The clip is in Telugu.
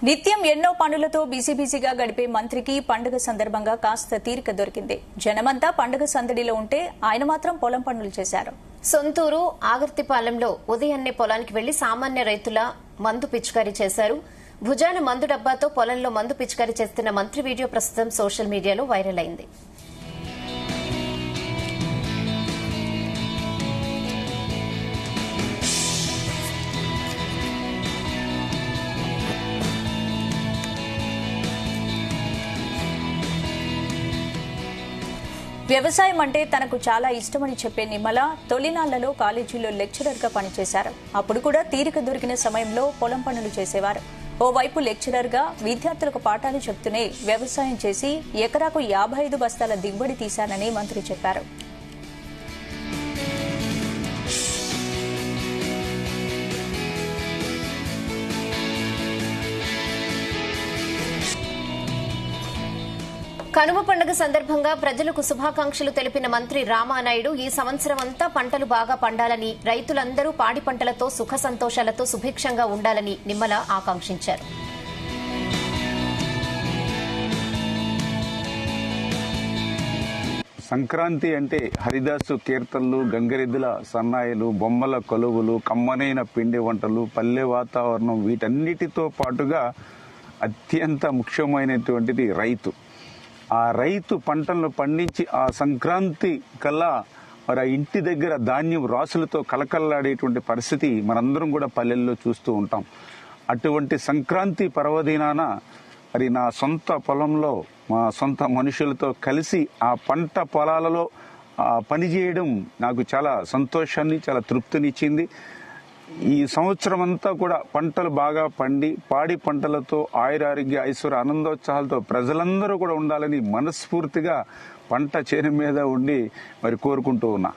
నిత్యం ఎన్నో పనులతో బిజీగా గడిపే మంత్రికి పండుగ సందర్భంగా కాస్త తీరిక దొరికింది. జనమంతా పండుగ సందడిలో ఉంటే ఆయన మాత్రం పొలం పనులు చేశారు. సొంతూరు ఆగర్తిపాలెంలో ఉదయాన్నే పొలానికి వెళ్లి సామాన్య రైతుల మందు పిచికారీ చేశారు. భుజాన మందు డబ్బాతో పొలంలో మందు పిచికారీ చేస్తున్న మంత్రి వీడియో ప్రస్తుతం సోషల్ మీడియాలో వైరల్ అయింది. వ్యవసాయం అంటే తనకు చాలా ఇష్టమని చెప్పే నిమ్మల తొలినాళ్లలో కాలేజీలో లెక్చరర్ గా పనిచేశారు. అప్పుడు కూడా తీరిక దొరికిన సమయంలో పొలం పనులు చేసేవారు. ఓవైపు లెక్చరర్ గా విద్యార్థులకు పాఠాలు చెప్తూనే వ్యవసాయం చేసి ఎకరాకు 55 బస్తాల దిగుబడి తీశానని మంత్రి చెప్పారు. కనుమ పండుగ సందర్భంగా ప్రజలకు శుభాకాంక్షలు తెలిపిన మంత్రి రామానాయుడు ఈ సంవత్సరం అంతా పంటలు బాగా పండాలని, రైతులందరూ పాడి పంటలతో సుఖ సంతోషాలతో సుభిక్షంగా ఉండాలని నిమ్మల ఆకాంక్షించారు. సంక్రాంతి అంటే హరిదాసు కీర్తనలు, గంగరెద్దుల సన్నాయిలు, బొమ్మల కొలువులు, కమ్మనైన పిండి వంటలు, పల్లె వాతావరణం, వీటన్నిటితో పాటుగా అత్యంత ముఖ్యమైనటువంటిది రైతు. ఆ రైతు పంటలను పండించి ఆ సంక్రాంతి కల్లా మరి ఆ ఇంటి దగ్గర ధాన్యం రాసులతో కలకల్లాడేటువంటి పరిస్థితి మనందరం కూడా పల్లెల్లో చూస్తూ ఉంటాం. అటువంటి సంక్రాంతి పర్వదినాన మరి నా సొంత పొలంలో మా సొంత మనుషులతో కలిసి ఆ పంట పొలాలలో పనిచేయడం నాకు చాలా సంతోషాన్ని, చాలా తృప్తినిచ్చింది. ఈ సంవత్సరం అంతా కూడా పంటలు బాగా పండి పాడి పంటలతో ఆయురారోగ్య ఐశ్వర్య ఆనందోత్సాహాలతో ప్రజలందరూ కూడా ఉండాలని మనస్ఫూర్తిగా పంట చేను మీద ఉండి మరి కోరుకుంటూ ఉన్నా.